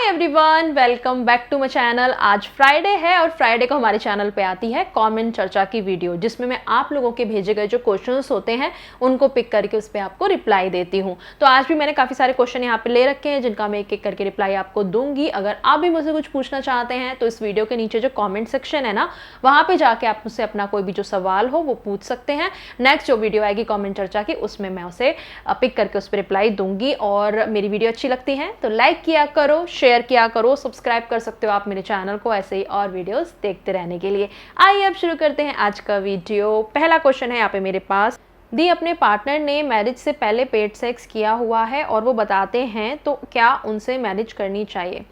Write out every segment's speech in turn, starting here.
Hi everyone, welcome back to my channel. आज Friday है और फ्राइडे को हमारे चैनल पे आती है कमेंट चर्चा की वीडियो, जिसमें मैं आप लोगों के भेजे गए जो क्वेश्चंस होते हैं उनको पिक करके उस पर आपको रिप्लाई देती हूँ। तो आज भी मैंने काफ़ी सारे क्वेश्चन यहाँ पे ले रखे हैं जिनका मैं एक एक करके रिप्लाई आपको दूंगी। अगर आप भी मुझसे कुछ पूछना चाहते हैं तो इस वीडियो के नीचे जो कॉमेंट सेक्शन है ना, वहाँ पर जाके आप मुझसे अपना कोई भी जो सवाल हो वो पूछ सकते हैं। नेक्स्ट जो वीडियो आएगी कॉमेंट चर्चा की, उसमें मैं उसे पिक करके उस पर रिप्लाई दूंगी। और मेरी वीडियो अच्छी लगती है तो लाइक किया करो, शेयर किया करो, सब्सक्राइब कर सकते हो आप मेरे चैनल को ऐसे ही और वीडियोस देखते रहने के लिए। आइए अब शुरू करते हैं आज का वीडियो। पहला क्वेश्चन है यहाँ पे मेरे पास, दी अपने पार्टनर ने मैरिज से पहले पेड सेक्स किया हुआ है और वो बताते हैं, तो क्या उनसे मैरिज करनी चाहिए?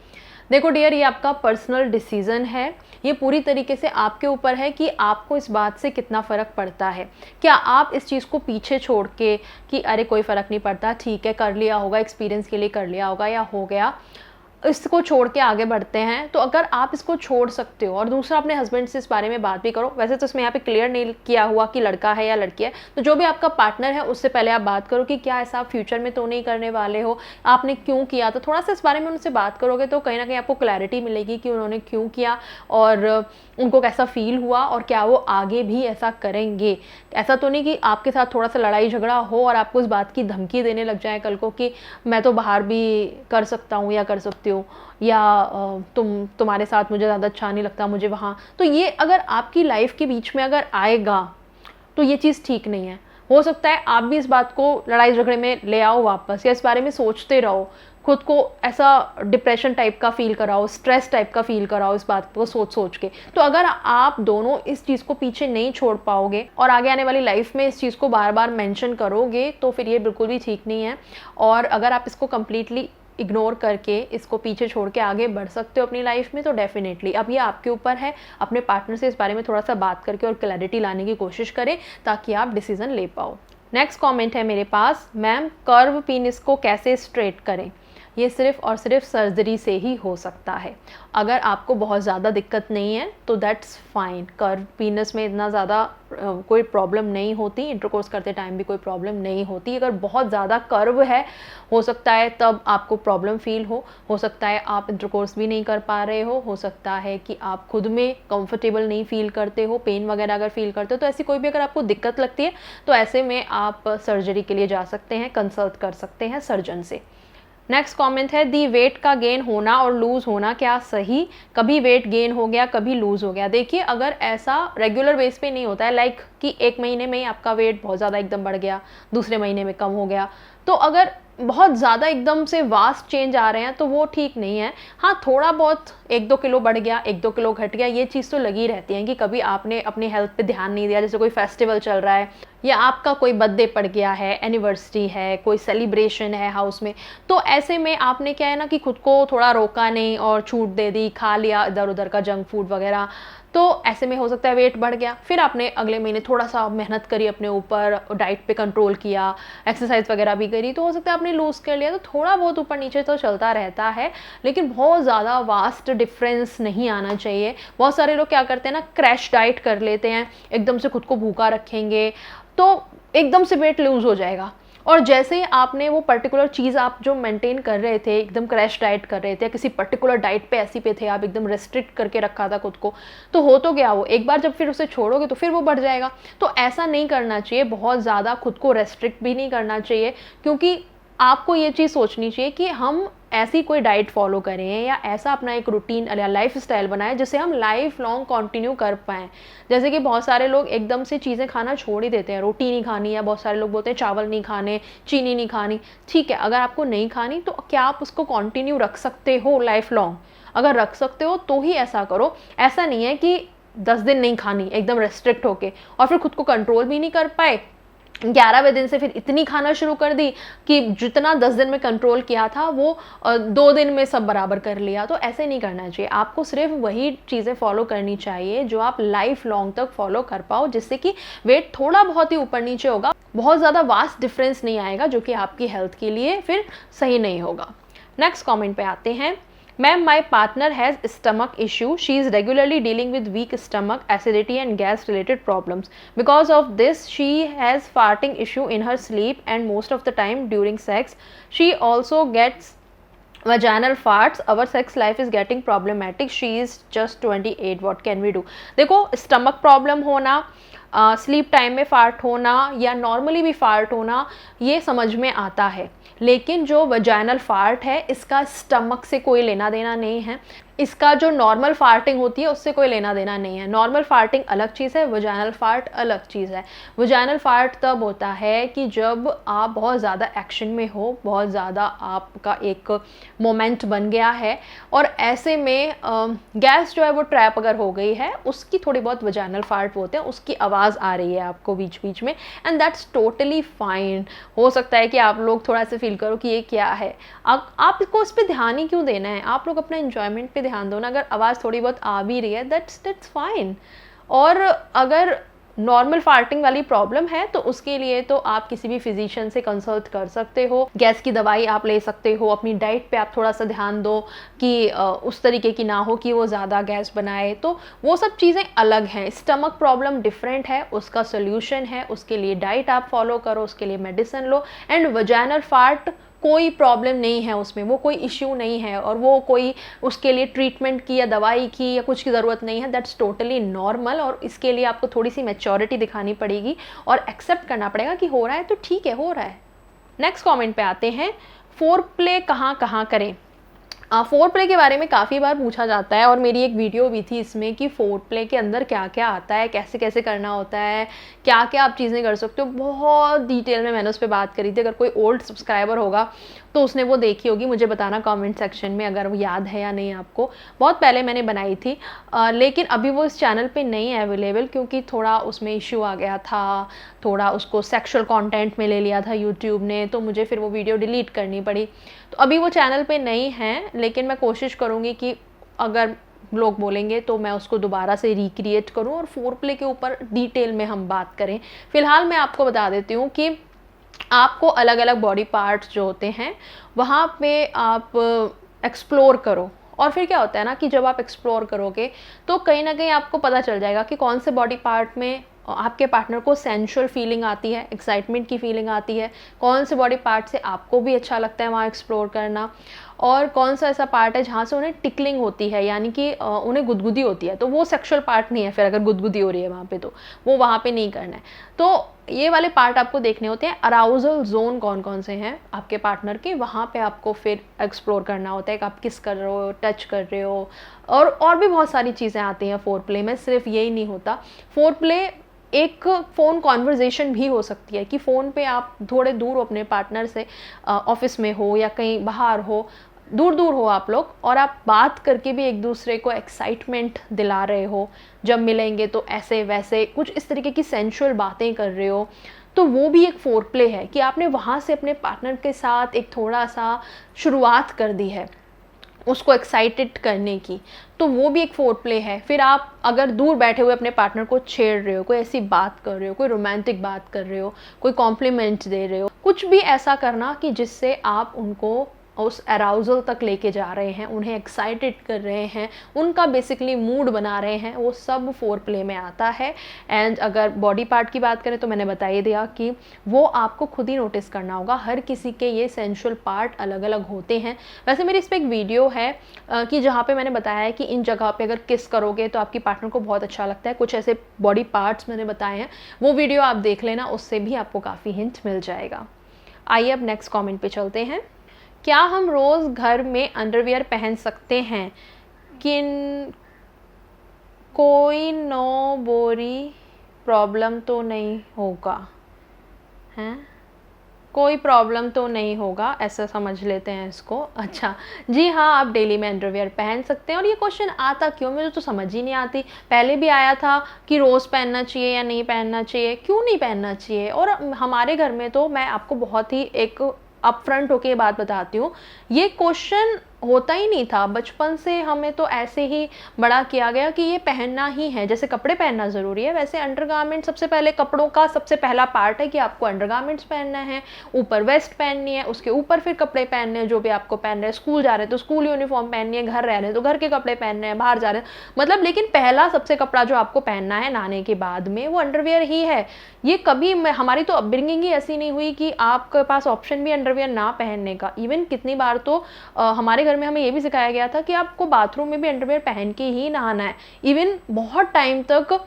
देखो डियर, ये आपका पर्सनल डिसीजन है। ये पूरी तरीके से आपके ऊपर है कि आपको इस बात से कितना फ़र्क पड़ता है। क्या आप इस चीज़ को पीछे छोड़ के कि अरे कोई फ़र्क नहीं पड़ता, ठीक है कर लिया होगा, एक्सपीरियंस के लिए कर लिया होगा या हो गया, इसको छोड़ के आगे बढ़ते हैं, तो अगर आप इसको छोड़ सकते हो और दूसरा अपने हस्बैंड से इस बारे में बात भी करो। वैसे तो इसमें यहाँ पे क्लियर नहीं किया हुआ कि लड़का है या लड़की है, तो जो भी आपका पार्टनर है उससे पहले आप बात करो कि क्या ऐसा आप फ्यूचर में तो नहीं करने वाले हो, आपने क्यों किया। तो थोड़ा सा इस बारे में उनसे बात करोगे तो कहीं ना कहीं आपको क्लैरिटी मिलेगी कि उन्होंने क्यों किया और उनको कैसा फील हुआ और क्या वो आगे भी ऐसा करेंगे। ऐसा तो नहीं कि आपके साथ थोड़ा सा लड़ाई झगड़ा हो और आपको इस बात की धमकी देने लग जाए कल को कि मैं तो बाहर भी कर सकता हूँ या कर सकती हूँ, या तुम्हारे साथ मुझे ज़्यादा अच्छा नहीं लगता, मुझे वहाँ। तो ये अगर आपकी लाइफ के बीच में अगर आएगा तो ये चीज़ ठीक नहीं है। हो सकता है आप भी इस बात को लड़ाई झगड़े में ले आओ वापस, या इस बारे में सोचते रहो, खुद को ऐसा डिप्रेशन टाइप का फील कराओ, स्ट्रेस टाइप का फील कराओ इस बात को सोच सोच के। तो अगर आप दोनों इस चीज़ को पीछे नहीं छोड़ पाओगे और आगे आने वाली लाइफ में इस चीज़ को बार बार मेंशन करोगे तो फिर ये बिल्कुल भी ठीक नहीं है। और अगर आप इसको कम्प्लीटली इग्नोर करके इसको पीछे छोड़ के आगे बढ़ सकते हो अपनी लाइफ में, तो डेफिनेटली अब ये आपके ऊपर है। अपने पार्टनर से इस बारे में थोड़ा सा बात करके और क्लैरिटी लाने की कोशिश करें ताकि आप डिसीजन ले पाओ। नेक्स्ट कमेंट है मेरे पास, मैम कर्व पीनिस को कैसे स्ट्रेट करें? ये सिर्फ और सिर्फ सर्जरी से ही हो सकता है। अगर आपको बहुत ज़्यादा दिक्कत नहीं है तो दैट्स फाइन। कर्व पीनस में इतना ज़्यादा कोई प्रॉब्लम नहीं होती, इंटरकोर्स करते टाइम भी कोई प्रॉब्लम नहीं होती। अगर बहुत ज़्यादा कर्व है, हो सकता है तब आपको प्रॉब्लम फील हो सकता है आप इंटरकोर्स भी नहीं कर पा रहे हो सकता है कि आप खुद में कंफर्टेबल नहीं फील करते हो, पेन वगैरह अगर फील करते हो, तो ऐसी कोई भी अगर आपको दिक्कत लगती है तो ऐसे में आप सर्जरी के लिए जा सकते हैं, कंसल्ट कर सकते हैं सर्जन से। नेक्स्ट कमेंट है, दी वेट का गेन होना और लूज़ होना क्या सही? कभी वेट गेन हो गया, कभी लूज़ हो गया। देखिए, अगर ऐसा रेगुलर बेस पे नहीं होता है, लाइक कि एक महीने में ही आपका वेट बहुत ज़्यादा एकदम बढ़ गया, दूसरे महीने में कम हो गया, तो अगर बहुत ज़्यादा एकदम से वास्ट चेंज आ रहे हैं तो वो ठीक नहीं है। हाँ, थोड़ा बहुत 1-2 किलो बढ़ गया, 1-2 किलो घट गया, ये चीज़ तो लगी रहती है कि कभी आपने अपनी हेल्थ पे ध्यान नहीं दिया। जैसे कोई फेस्टिवल चल रहा है या आपका कोई बर्थडे पड़ गया है, एनिवर्सरी है, कोई सेलिब्रेशन है हाउस में, तो ऐसे में आपने क्या है ना कि खुद को थोड़ा रोका नहीं और छूट दे दी, खा लिया इधर उधर का जंक फूड वगैरह, तो ऐसे में हो सकता है वेट बढ़ गया। फिर आपने अगले महीने थोड़ा सा मेहनत करी अपने ऊपर, डाइट पे कंट्रोल किया, एक्सरसाइज वगैरह भी करी, तो हो सकता है आपने लूज़ कर लिया। तो थोड़ा बहुत ऊपर नीचे तो चलता रहता है, लेकिन बहुत ज़्यादा वास्ट डिफरेंस नहीं आना चाहिए। बहुत सारे लोग क्या करते हैं ना, क्रैश डाइट कर लेते हैं, एकदम से खुद को भूखा रखेंगे तो एकदम से वेट लूज़ हो जाएगा। और जैसे ही आपने वो पर्टिकुलर चीज़ आप जो मेंटेन कर रहे थे, एकदम क्रैश डाइट कर रहे थे, किसी पर्टिकुलर डाइट पे ऐसी पे थे आप, एकदम रेस्ट्रिक्ट करके रखा था खुद को, तो हो तो गया वो। एक बार जब फिर उसे छोड़ोगे तो फिर वो बढ़ जाएगा। तो ऐसा नहीं करना चाहिए, बहुत ज़्यादा खुद को रेस्ट्रिक्ट भी नहीं करना चाहिए, क्योंकि आपको ये चीज़ सोचनी चाहिए कि हम ऐसी कोई डाइट फॉलो करें या ऐसा अपना एक रूटीन या लाइफ स्टाइल बनाएं जिसे हम लाइफ लॉन्ग कंटिन्यू कर पाएँ। जैसे कि बहुत सारे लोग एकदम से चीज़ें खाना छोड़ ही देते हैं, रोटी नहीं खानी, या बहुत सारे लोग बोलते हैं चावल नहीं खाने, चीनी नहीं खानी। ठीक है, अगर आपको नहीं खानी तो क्या आप उसको कंटिन्यू रख सकते हो लाइफ लॉन्ग? अगर रख सकते हो तो ही ऐसा करो। ऐसा नहीं है कि 10 दिन नहीं खानी एकदम रेस्ट्रिक्ट होके और फिर खुद को कंट्रोल भी नहीं कर पाए, 11वें दिन से फिर इतनी खाना शुरू कर दी कि जितना 10 दिन में कंट्रोल किया था वो 2 दिन में सब बराबर कर लिया। तो ऐसे नहीं करना चाहिए। आपको सिर्फ वही चीज़ें फॉलो करनी चाहिए जो आप लाइफ लॉन्ग तक फॉलो कर पाओ, जिससे कि वेट थोड़ा बहुत ही ऊपर नीचे होगा, बहुत ज़्यादा वास्ट डिफरेंस नहीं आएगा, जो कि आपकी हेल्थ के लिए फिर सही नहीं होगा। नेक्स्ट कमेंट पे आते हैं, Ma'am, my partner has stomach issue. She is regularly dealing with weak stomach, acidity and gas related problems. Because of this, she has farting issue in her sleep and most of the time during sex. She also gets vaginal farts, our sex life is getting problematic, she is just 28, what can we do। देखो, stomach problem होना, sleep time में fart होना या normally भी fart होना, ये समझ में आता है, लेकिन जो वजाइनल फार्ट है इसका स्टमक से कोई लेना देना नहीं है, इसका जो नॉर्मल फार्टिंग होती है उससे कोई लेना देना नहीं है। नॉर्मल फार्टिंग अलग चीज़ है, वजाइनल फार्ट अलग चीज़ है। वजाइनल फार्ट तब होता है कि जब आप बहुत ज़्यादा एक्शन में हो, बहुत ज़्यादा आपका एक मोमेंट बन गया है और ऐसे में गैस जो है वो ट्रैप अगर हो गई है, उसकी थोड़ी बहुत वजाइनल फार्ट होते हैं, उसकी आवाज़ आ रही है आपको बीच बीच में, एंड दैट्स टोटली फाइन। हो सकता है कि आप लोग थोड़ा सा फील करो कि ये क्या है, आपको उस पर ध्यान ही क्यों देना है, आप लोग अपना एंजॉयमेंट पे ध्यान दो ना। अगर आवाज़ थोड़ी बहुत आ भी रही है, दैट्स फाइन। और अगर नॉर्मल फार्टिंग वाली प्रॉब्लम है तो उसके लिए तो आप किसी भी फिजिशियन से कंसल्ट कर सकते हो, गैस की दवाई आप ले सकते हो, अपनी डाइट पे आप थोड़ा सा ध्यान दो कि उस तरीके की ना हो कि वो ज़्यादा गैस बनाए, तो वो सब चीज़ें अलग हैं। स्टमक प्रॉब्लम डिफरेंट है, उसका सोल्यूशन है, उसके लिए डाइट आप फॉलो करो, उसके लिए मेडिसिन लो। एंड वजाइनल फार्ट कोई प्रॉब्लम नहीं है उसमें, वो कोई इश्यू नहीं है और वो कोई उसके लिए ट्रीटमेंट की या दवाई की या कुछ की ज़रूरत नहीं है, दैट्स टोटली नॉर्मल। और इसके लिए आपको थोड़ी सी मैच्योरिटी दिखानी पड़ेगी और एक्सेप्ट करना पड़ेगा कि हो रहा है तो ठीक है, हो रहा है। नेक्स्ट कमेंट पे आते हैं, फोर प्ले कहाँ कहाँ करें। फोर प्ले के बारे में काफ़ी बार पूछा जाता है और मेरी एक वीडियो भी थी इसमें कि फोर प्ले के अंदर क्या क्या आता है, कैसे कैसे करना होता है, क्या क्या आप चीज़ें कर सकते हो, बहुत डिटेल में मैंने उस पर बात करी थी। अगर कोई ओल्ड सब्सक्राइबर होगा तो उसने वो देखी होगी, मुझे बताना कमेंट सेक्शन में अगर वो याद है या नहीं आपको। बहुत पहले मैंने बनाई थी, लेकिन अभी वो इस चैनल पे नहीं है अवेलेबल, क्योंकि थोड़ा उसमें इश्यू आ गया था, थोड़ा उसको सेक्सुअल कंटेंट में ले लिया था यूट्यूब ने, तो मुझे फिर वो वीडियो डिलीट करनी पड़ी। तो अभी वो चैनल पे नहीं है, लेकिन मैं कोशिश करूँगी कि अगर लोग बोलेंगे तो मैं उसको दोबारा से रिक्रिएट करूँ और फोर प्ले के ऊपर डिटेल में हम बात करें। फ़िलहाल मैं आपको बता देती हूँ कि आपको अलग अलग बॉडी पार्ट्स जो होते हैं वहाँ पे आप एक्सप्लोर करो, और फिर क्या होता है ना कि जब आप एक्सप्लोर करोगे तो कहीं ना कहीं आपको पता चल जाएगा कि कौन से बॉडी पार्ट में आपके पार्टनर को सेंशुअल फीलिंग आती है, एक्साइटमेंट की फीलिंग आती है, कौन से बॉडी पार्ट से आपको भी अच्छा लगता है वहाँ एक्सप्लोर करना, और कौन सा ऐसा पार्ट है जहाँ से उन्हें टिकलिंग होती है, यानी कि उन्हें गुदगुदी होती है, तो वो सेक्सुअल पार्ट नहीं है। फिर अगर गुदगुदी हो रही है वहाँ पे तो वो वहाँ पे नहीं करना है। तो ये वाले पार्ट आपको देखने होते हैं। अराउजल जोन कौन कौन से हैं आपके पार्टनर के, वहाँ पे आपको फिर एक्सप्लोर करना होता है कि आप किस कर रहे हो, टच कर रहे हो, और भी बहुत सारी चीज़ें आती हैं फोर प्ले में। सिर्फ यही नहीं होता, फोर प्ले एक फ़ोन कॉन्वर्जेशन भी हो सकती है कि फ़ोन पे आप थोड़े दूर हो अपने पार्टनर से, ऑफिस में हो या कहीं बाहर हो, दूर दूर हो आप लोग, और आप बात करके भी एक दूसरे को एक्साइटमेंट दिला रहे हो, जब मिलेंगे तो ऐसे वैसे कुछ इस तरीके की सेंशुअल बातें कर रहे हो, तो वो भी एक फोर प्ले है कि आपने वहाँ से अपने पार्टनर के साथ एक थोड़ा सा शुरुआत कर दी है उसको एक्साइटेड करने की, तो वो भी एक फोर प्ले है। फिर आप अगर दूर बैठे हुए अपने पार्टनर को छेड़ रहे हो, कोई ऐसी बात कर रहे हो, कोई रोमांटिक बात कर रहे हो, कोई कॉम्प्लीमेंट दे रहे हो, कुछ भी ऐसा करना कि जिससे आप उनको उस अराउजल तक लेके जा रहे हैं, उन्हें एक्साइटेड कर रहे हैं, उनका बेसिकली मूड बना रहे हैं, वो सब फोर प्ले में आता है। एंड अगर बॉडी पार्ट की बात करें तो मैंने बता ही दिया कि वो आपको खुद ही नोटिस करना होगा, हर किसी के ये सेंशुअल पार्ट अलग अलग होते हैं। वैसे मेरी इस पर एक वीडियो है कि जहाँ पे मैंने बताया है कि इन जगह पे अगर किस करोगे तो आपकी पार्टनर को बहुत अच्छा लगता है, कुछ ऐसे बॉडी पार्ट्स मैंने बताए हैं, वो वीडियो आप देख लेना, उससे भी आपको काफ़ी हिंट मिल जाएगा। आइए अब नेक्स्ट कॉमेंट पे चलते हैं। क्या हम रोज़ घर में अंडरवियर पहन सकते हैं? कोई नो बोरी प्रॉब्लम तो नहीं होगा? हैं, कोई प्रॉब्लम तो नहीं होगा, ऐसा समझ लेते हैं इसको। अच्छा जी हाँ, आप डेली में अंडरवियर पहन सकते हैं। और ये क्वेश्चन आता क्यों, मुझे तो समझ ही नहीं आती। पहले भी आया था कि रोज़ पहनना चाहिए या नहीं पहनना चाहिए, क्यों नहीं पहनना चाहिए। और हमारे घर में तो मैं आपको बहुत ही एक अपफ्रंट होके ये बात बताती हूँ, ये क्वेश्चन होता ही नहीं था। बचपन से हमें तो ऐसे ही बड़ा किया गया कि ये पहनना ही है। जैसे कपड़े पहनना ज़रूरी है, वैसे अंडरगारमेंट सबसे पहले कपड़ों का सबसे पहला पार्ट है कि आपको अंडरगारमेंट्स पहनना है, ऊपर वेस्ट पहननी है, उसके ऊपर फिर कपड़े पहनने हैं जो भी आपको पहन रहे हैं। स्कूल जा रहे हैं तो स्कूल यूनिफॉर्म पहननी है, घर रह रहे हैं तो घर के कपड़े पहनने हैं, बाहर जा रहे हैं मतलब। लेकिन पहला सबसे कपड़ा जो आपको पहनना है नहाने के बाद में वो अंडरवियर ही है। ये कभी हमारी तो अपब्रिंगिंग ही ऐसी नहीं हुई कि आपके पास ऑप्शन भी अंडरवियर ना पहनने का। इवन कितनी बार तो हमारे घर में हमें ये भी सिखाया गया था कि आपको बाथरूम में भी अंडरवियर पहन के ही नहाना है। इवन बहुत टाइम तक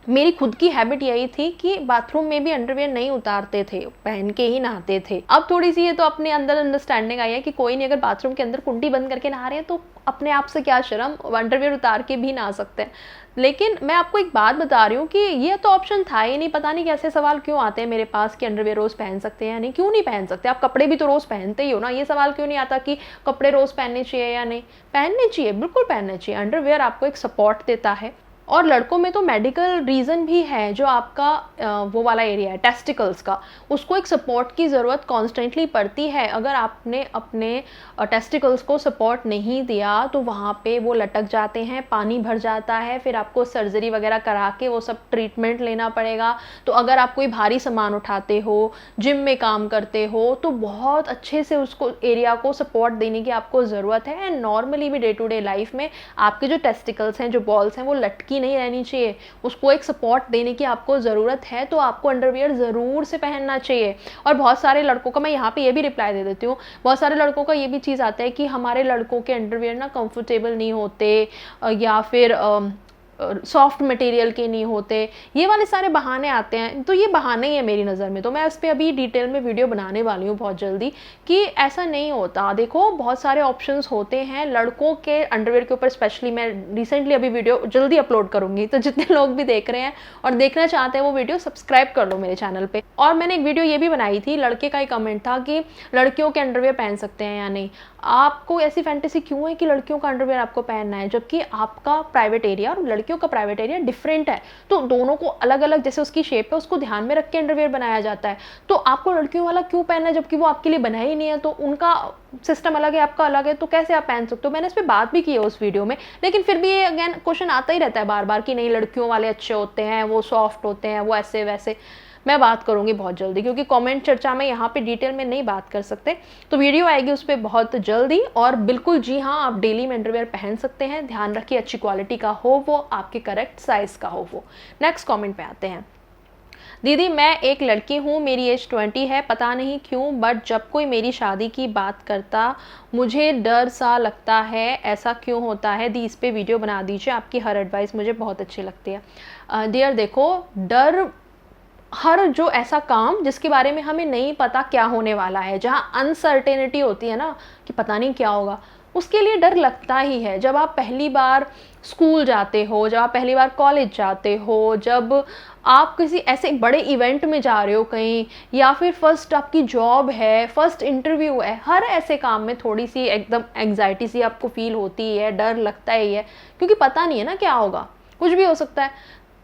मेरी खुद की हैबिट यही थी कि बाथरूम में भी अंडरवियर नहीं उतारते थे, पहन के ही नहाते थे। अब थोड़ी सी ये तो अपने अंदर अंडरस्टैंडिंग आई है कि कोई नहीं, अगर बाथरूम के अंदर कुंडी बंद करके नहा रहे हैं तो अपने आप से क्या शर्म, अंडरवियर उतार के भी नहा सकते हैं। लेकिन मैं आपको एक बात बता रही हूँ कि ये तो ऑप्शन था ही नहीं। पता नहीं कैसे सवाल क्यों आते हैं मेरे पास कि अंडरवियर रोज़ पहन सकते हैं या नहीं। क्यों नहीं पहन सकते? आप कपड़े भी तो रोज़ पहनते ही हो ना। ये सवाल क्यों नहीं आता कि कपड़े रोज़ पहनने चाहिए या नहीं? पहनने चाहिए, बिल्कुल पहनने चाहिए। अंडरवियर आपको एक सपोर्ट देता है। और लड़कों में तो मेडिकल रीज़न भी है, जो आपका वो वाला एरिया है टेस्टिकल्स का, उसको एक सपोर्ट की ज़रूरत कॉन्स्टेंटली पड़ती है। अगर आपने अपने टेस्टिकल्स को सपोर्ट नहीं दिया तो वहाँ पे वो लटक जाते हैं, पानी भर जाता है, फिर आपको सर्जरी वगैरह करा के वो सब ट्रीटमेंट लेना पड़ेगा। तो अगर आप कोई भारी सामान उठाते हो, जिम में काम करते हो, तो बहुत अच्छे से उसको एरिया को सपोर्ट देने की आपको ज़रूरत है। एंड नॉर्मली भी डे टू डे लाइफ में आपके जो टेस्टिकल्स हैं, जो बॉल्स हैं, वो लटकी नहीं रहनी चाहिए, उसको एक सपोर्ट देने की आपको ज़रूरत है। तो आपको अंडरवियर ज़रूर से पहनना चाहिए। और बहुत सारे लड़कों का, मैं यहाँ पे ये भी रिप्लाई दे देती हूँ, बहुत सारे लड़कों का ये भी चीज़ आता है कि हमारे लड़कों के अंडरवियर ना कंफर्टेबल नहीं होते या फिर सॉफ्ट मटेरियल के नहीं होते। ये वाले सारे बहाने आते हैं। तो ये बहाने ही है मेरी नज़र में। तो मैं इस पर अभी डिटेल में वीडियो बनाने वाली हूँ बहुत जल्दी कि ऐसा नहीं होता। देखो बहुत सारे ऑप्शंस होते हैं लड़कों के अंडरवियर के ऊपर। स्पेशली मैं रिसेंटली अभी वीडियो जल्दी अपलोड करूँगी, तो जितने लोग भी देख रहे हैं और देखना चाहते हैं वो वीडियो सब्सक्राइब कर लो मेरे चैनल पर। और मैंने एक वीडियो ये भी बनाई थी, लड़के का ही कमेंट था कि लड़कियों के अंडरवियर पहन सकते हैं या नहीं। आपको ऐसी फैंटेसी क्यों है कि लड़कियों का अंडरवियर आपको पहनना है, जबकि आपका प्राइवेट एरिया और लड़कियों का प्राइवेट एरिया डिफरेंट है। तो दोनों को अलग अलग, जैसे उसकी शेप है उसको ध्यान में रख के अंडरवियर बनाया जाता है। तो आपको लड़कियों वाला क्यों पहनना है जबकि वो आपके लिए बना ही नहीं है? तो उनका सिस्टम अलग है, आपका अलग है, तो कैसे आप पहन सकते हो? मैंने इस पर बात भी की है उस वीडियो में। लेकिन फिर भी ये अगेन क्वेश्चन आता ही रहता है बार बार कि नहीं लड़कियों वाले अच्छे होते हैं, वो सॉफ्ट होते हैं, वो ऐसे वैसे। मैं बात करूंगी बहुत जल्दी, क्योंकि कमेंट चर्चा में यहाँ पे डिटेल में नहीं बात कर सकते। तो वीडियो आएगी उस पर बहुत जल्दी। और बिल्कुल जी हाँ, आप डेली में अंडरवियर पहन सकते हैं। ध्यान रखिए अच्छी क्वालिटी का हो, वो आपके करेक्ट साइज़ का हो वो। नेक्स्ट कमेंट पे आते हैं। दीदी मैं एक लड़की हूँ, मेरी एज 20 है, पता नहीं क्यों बट जब कोई मेरी शादी की बात करता मुझे डर सा लगता है, ऐसा क्यों होता है? दी इस पे वीडियो बना दीजिए, आपकी हर एडवाइस मुझे बहुत अच्छी लगती है। डियर देखो, डर, हर जो ऐसा काम जिसके बारे में हमें नहीं पता क्या होने वाला है, जहाँ अनसर्टेनिटी होती है ना कि पता नहीं क्या होगा, उसके लिए डर लगता ही है। जब आप पहली बार स्कूल जाते हो, जब आप पहली बार कॉलेज जाते हो, जब आप किसी ऐसे बड़े इवेंट में जा रहे हो कहीं, या फिर फर्स्ट आपकी जॉब है, फर्स्ट इंटरव्यू है, हर ऐसे काम में थोड़ी सी एकदम एंग्जाइटी सी आपको फील होती है, डर लगता ही है, क्योंकि पता नहीं है ना क्या होगा, कुछ भी हो सकता है।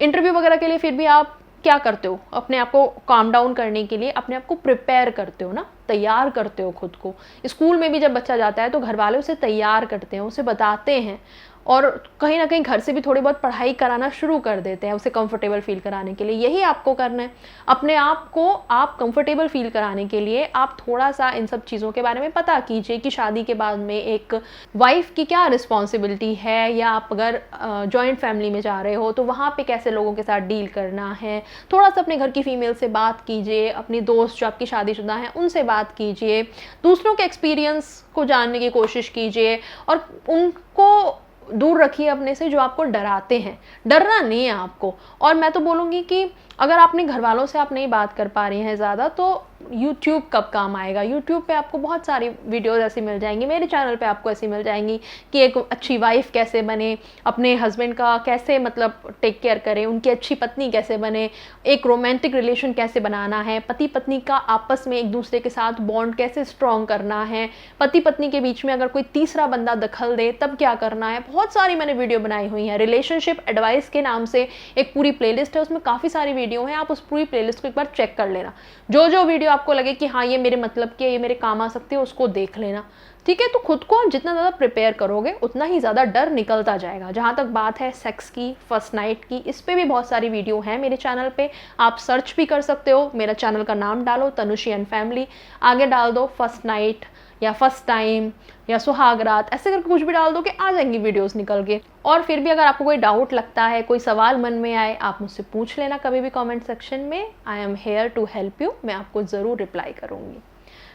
इंटरव्यू वगैरह के लिए फिर भी आप क्या करते हो? अपने आप को काम डाउन करने के लिए अपने आप को प्रिपेयर करते हो ना, तैयार करते हो खुद को। स्कूल में भी जब बच्चा जाता है तो घर वाले उसे तैयार करते हैं, उसे बताते हैं, और कहीं ना कहीं घर से भी थोड़ी बहुत पढ़ाई कराना शुरू कर देते हैं उसे कंफर्टेबल फील कराने के लिए। यही आपको करना है, अपने आप को आप कंफर्टेबल फील कराने के लिए आप थोड़ा सा इन सब चीज़ों के बारे में पता कीजिए कि शादी के बाद में एक वाइफ की क्या रिस्पॉन्सिबिलिटी है, या आप अगर जॉइंट फैमिली में जा रहे हो तो वहाँ पे कैसे लोगों के साथ डील करना है। थोड़ा सा अपने घर की फीमेल से बात कीजिए, अपनी दोस्त जो आपकी शादीशुदा हैं उनसे बात कीजिए, दूसरों के एक्सपीरियंस को जानने की कोशिश कीजिए, और उनको दूर रखिए अपने से जो आपको डराते हैं। डरना नहीं है आपको। और मैं तो बोलूँगी कि अगर अपने घर वालों से आप नहीं बात कर पा रही हैं ज़्यादा, तो यूट्यूब कब काम आएगा? यूट्यूब पे आपको बहुत सारी वीडियोज़ ऐसी मिल जाएंगी, मेरे चैनल पे आपको ऐसी मिल जाएंगी कि एक अच्छी वाइफ कैसे बने, अपने हस्बैंड का कैसे मतलब टेक केयर करें, उनकी अच्छी पत्नी कैसे बने, एक रोमांटिक रिलेशन कैसे बनाना है, पति पत्नी का आपस में एक दूसरे के साथ बॉन्ड कैसे स्ट्रॉन्ग करना है, पति पत्नी के बीच में अगर कोई तीसरा बंदा दखल दे तब क्या करना है। बहुत सारी मैंने वीडियो बनाई हुई हैं। रिलेशनशिप एडवाइस के नाम से एक पूरी प्लेलिस्ट है, उसमें काफ़ी सारी वीडियो हैं, आप उस पूरी प्लेलिस्ट को एक बार चेक कर लेना। जो जो वीडियो आपको लगे कि हाँ ये मेरे मतलब की, ये मेरे काम आ सकती है, उसको देख लेना। ठीक है। तो खुद को आप जितना ज़्यादा प्रिपेयर करोगे उतना ही ज़्यादा डर निकलता जाएगा। जहाँ तक बात है सेक्स की, फर्स्ट नाइट की, इस पे भी बहुत सारी वीडियो हैं मेरे चैनल पे, आप सर्च भी कर सकते हो। मेरा चैनल का नाम डालो तनुश्री एंड फैमिली, आगे डाल दो फर्स्ट नाइट या फर्स्ट टाइम या सुहाग रात, ऐसे करके कुछ भी डाल दो कि आ जाएंगी वीडियोस निकल के। और फिर भी अगर आपको कोई डाउट लगता है, कोई सवाल मन में आए, आप मुझसे पूछ लेना कभी भी कमेंट सेक्शन में। I am here to help you, मैं आपको ज़रूर रिप्लाई करूँगी।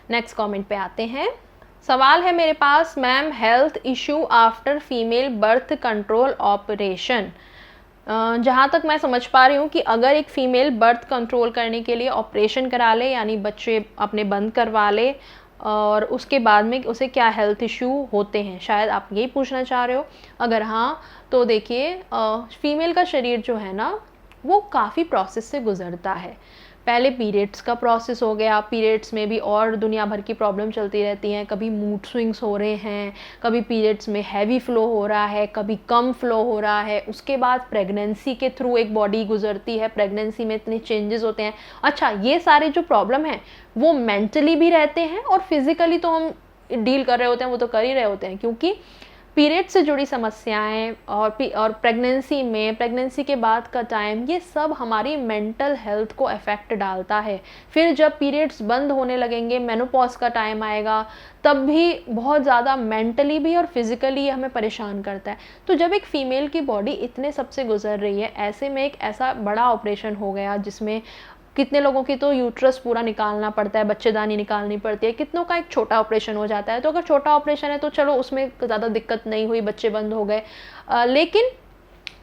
नेक्स्ट कमेंट पे आते हैं। सवाल है मेरे पास, ma'am health issue after female birth control operation. जहाँ तक मैं समझ पा रही हूँ कि अगर एक फ़ीमेल बर्थ कंट्रोल करने के लिए ऑपरेशन करा ले, यानी बच्चे अपने बंद करवा ले, और उसके बाद में उसे क्या हेल्थ इशू होते हैं, शायद आप यही पूछना चाह रहे हो। अगर हाँ तो देखिए, फीमेल का शरीर जो है ना वो काफ़ी प्रोसेस से गुज़रता है। पहले पीरियड्स का प्रोसेस हो गया, पीरियड्स में भी और दुनिया भर की प्रॉब्लम चलती रहती हैं। कभी मूड स्विंग्स हो रहे हैं, कभी पीरियड्स में हैवी फ्लो हो रहा है, कभी कम फ्लो हो रहा है। उसके बाद प्रेगनेंसी के थ्रू एक बॉडी गुजरती है, प्रेगनेंसी में इतने चेंजेस होते हैं। अच्छा, ये सारे जो प्रॉब्लम हैं वो मेंटली भी रहते हैं और फिज़िकली तो हम डील कर रहे होते हैं, वो तो कर ही रहे होते हैं, क्योंकि पीरियड से जुड़ी समस्याएं और प्रेगनेंसी के बाद का टाइम, ये सब हमारी मेंटल हेल्थ को अफेक्ट डालता है। फिर जब पीरियड्स बंद होने लगेंगे, मेनोपॉज का टाइम आएगा, तब भी बहुत ज़्यादा मेंटली भी और फिज़िकली हमें परेशान करता है। तो जब एक फ़ीमेल की बॉडी इतने सबसे गुजर रही है, ऐसे में एक ऐसा बड़ा ऑपरेशन हो गया जिसमें कितने लोगों की तो यूट्रस पूरा निकालना पड़ता है, बच्चेदानी निकालनी पड़ती है, कितनों का एक छोटा ऑपरेशन हो जाता है। तो अगर छोटा ऑपरेशन है तो चलो उसमें ज़्यादा दिक्कत नहीं हुई, बच्चे बंद हो गए, लेकिन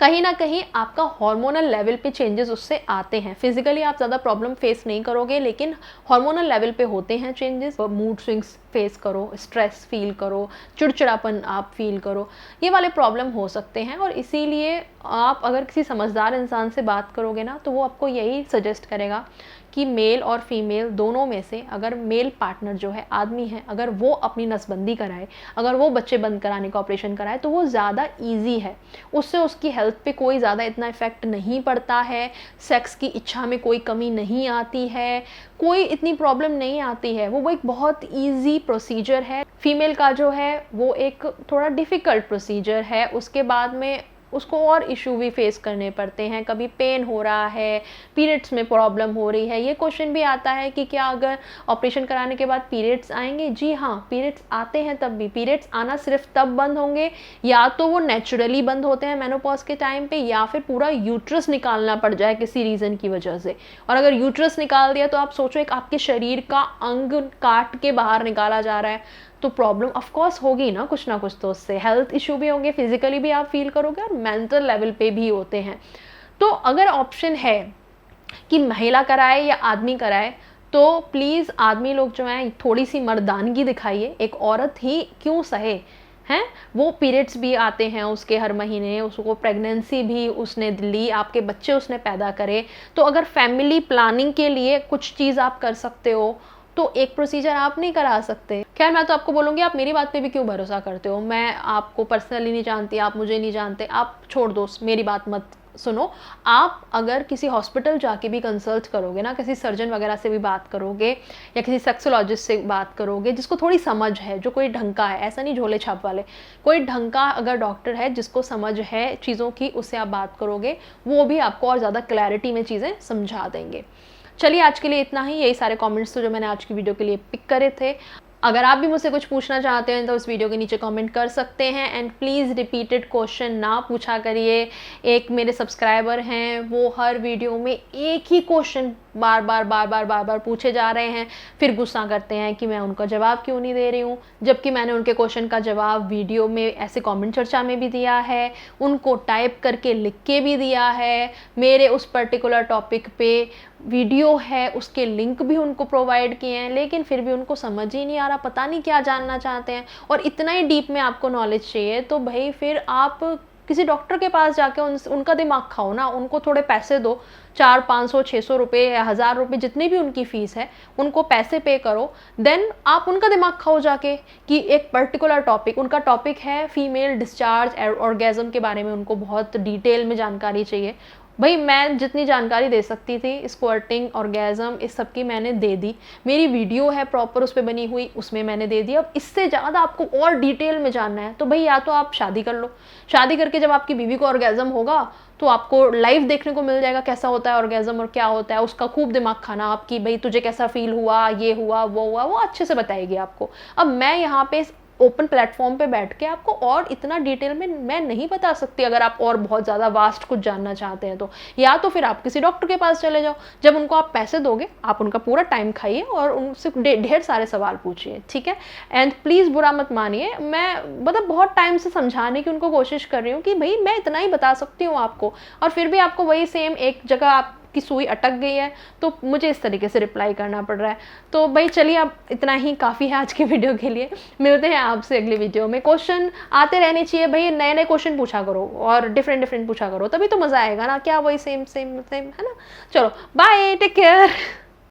कहीं ना कहीं आपका हार्मोनल लेवल पे चेंजेस उससे आते हैं। फिजिकली आप ज़्यादा प्रॉब्लम फेस नहीं करोगे, लेकिन हार्मोनल लेवल पे होते हैं चेंजेस। मूड स्विंग्स फेस करो, स्ट्रेस फील करो, चिड़चिड़ापन आप फील करो, ये वाले प्रॉब्लम हो सकते हैं। और इसीलिए आप अगर किसी समझदार इंसान से बात करोगे ना, तो वो आपको यही सजेस्ट करेगा कि मेल और फीमेल दोनों में से अगर मेल पार्टनर जो है, आदमी है, अगर वो अपनी नसबंदी कराए, अगर वो बच्चे बंद कराने का ऑपरेशन कराए, तो वो ज़्यादा ईजी है। उससे उसकी हेल्थ पे कोई ज़्यादा इतना इफेक्ट नहीं पड़ता है, सेक्स की इच्छा में कोई कमी नहीं आती है, कोई इतनी प्रॉब्लम नहीं आती है। वो एक बहुत ईजी प्रोसीजर है। फीमेल का जो है वो एक थोड़ा डिफ़िकल्ट प्रोसीजर है। उसके बाद में उसको और इशू भी फेस करने पड़ते हैं। कभी पेन हो रहा है, पीरियड्स में प्रॉब्लम हो रही है। ये क्वेश्चन भी आता है कि क्या अगर ऑपरेशन कराने के बाद पीरियड्स आएंगे? जी हाँ, पीरियड्स आते हैं, तब भी पीरियड्स आना सिर्फ तब बंद होंगे या तो वो नेचुरली बंद होते हैं मेनोपॉज के टाइम पे, या फिर पूरा यूट्रस निकालना पड़ जाए किसी रीज़न की वजह से। और अगर यूट्रस निकाल दिया तो आप सोचो, एक आपके शरीर का अंग काट के बाहर निकाला जा रहा है, तो प्रॉब्लम ऑफ कोर्स होगी ना कुछ तो उससे। हेल्थ इशू भी होंगे, फिजिकली भी आप फील करोगे और मेंटल लेवल पे भी होते हैं। तो अगर ऑप्शन है कि महिला कराए या आदमी कराए, तो प्लीज़ आदमी लोग जो हैं थोड़ी सी मर्दानगी दिखाइए। एक औरत ही क्यों सहे हैं, वो पीरियड्स भी आते हैं उसके हर महीने, उसको प्रेगनेंसी भी उसने ली, आपके बच्चे उसने पैदा करे। तो अगर फैमिली प्लानिंग के लिए कुछ चीज़ आप कर सकते हो, तो एक प्रोसीजर आप नहीं करा सकते। खैर, मैं तो आपको बोलूँगी, आप मेरी बात पे भी क्यों भरोसा करते हो? मैं आपको पर्सनली नहीं जानती, आप मुझे नहीं जानते, आप छोड़ दो, मेरी बात मत सुनो। आप अगर किसी हॉस्पिटल जाके भी कंसल्ट करोगे ना, किसी सर्जन वगैरह से भी बात करोगे या किसी सेक्सोलॉजिस्ट से बात करोगे जिसको थोड़ी समझ है, जो कोई ढंग का है, ऐसा नहीं झोले छाप वाले, कोई ढंग का अगर डॉक्टर है जिसको समझ है चीज़ों की, उससे आप बात करोगे, वो भी आपको और ज़्यादा क्लैरिटी में चीज़ें समझा देंगे। चलिए, आज के लिए इतना ही। यही सारे कमेंट्स तो जो मैंने आज की वीडियो के लिए पिक करे थे। अगर आप भी मुझसे कुछ पूछना चाहते हैं तो इस वीडियो के नीचे कमेंट कर सकते हैं। एंड प्लीज़ रिपीटेड क्वेश्चन ना पूछा करिए। एक मेरे सब्सक्राइबर हैं, वो हर वीडियो में एक ही क्वेश्चन बार बार पूछे जा रहे हैं, फिर गुस्सा करते हैं कि मैं उनका जवाब क्यों नहीं दे रही हूँ, जबकि मैंने उनके क्वेश्चन का जवाब वीडियो में ऐसे कमेंट चर्चा में भी दिया है, उनको टाइप करके लिख के भी दिया है, मेरे उस पर्टिकुलर टॉपिक पे वीडियो है उसके लिंक भी उनको प्रोवाइड किए हैं, लेकिन फिर भी उनको समझ ही नहीं आ रहा, पता नहीं क्या जानना चाहते हैं। और इतना ही डीप में आपको नॉलेज चाहिए तो भाई फिर आप किसी डॉक्टर के पास जाके उनका दिमाग खाओ ना, उनको थोड़े पैसे दो, 400, 500, 600 रुपये या 1000 रुपये जितनी भी उनकी फ़ीस है, उनको पैसे पे करो। देन आप उनका दिमाग खाओ जाके कि एक पर्टिकुलर टॉपिक, उनका टॉपिक है फीमेल डिस्चार्ज ऑर्गेज़म के बारे में, उनको बहुत डिटेल में जानकारी चाहिए, भाई मैं जितनी जानकारी दे सकती थी स्क्वार्टिंग ऑर्गेज़म इस सब की मैंने दे दी, मेरी वीडियो है प्रॉपर उस पर बनी हुई, उसमें मैंने दे दिया। अब इससे ज़्यादा आपको और डिटेल में जानना है तो भाई या तो आप शादी कर लो, शादी करके जब आपकी बीवी को ऑर्गेज़म होगा तो आपको लाइव देखने को मिल जाएगा कैसा होता है ऑर्गेज़म और क्या होता है, उसका खूब दिमाग खाना आपकी, भाई तुझे कैसा फील हुआ, ये हुआ, वो अच्छे से बताएगी आपको। अब मैं यहाँ पे ओपन प्लेटफॉर्म पे बैठ के आपको और इतना डिटेल में मैं नहीं बता सकती। अगर आप और बहुत ज़्यादा वास्ट कुछ जानना चाहते हैं तो या तो फिर आप किसी डॉक्टर के पास चले जाओ, जब उनको आप पैसे दोगे आप उनका पूरा टाइम खाइए और उनसे ढेर सारे सवाल पूछिए, ठीक है। एंड प्लीज़ बुरा मत मानिए, मैं मतलब बहुत टाइम से समझाने की उनको कोशिश कर रही हूँ कि भाई मैं इतना ही बता सकती हूँ आपको, और फिर भी आपको वही सेम एक जगह आप की सुई अटक गई है तो मुझे इस तरीके से रिप्लाई करना पड़ रहा है। तो भाई चलिए अब इतना ही काफ़ी है आज की वीडियो के लिए, मिलते हैं आपसे अगली वीडियो में। क्वेश्चन आते रहने चाहिए भाई, नए नए क्वेश्चन पूछा करो और डिफरेंट पूछा करो, तभी तो मज़ा आएगा ना, क्या वही सेम सेम सेम है ना। चलो बाय, टेक केयर।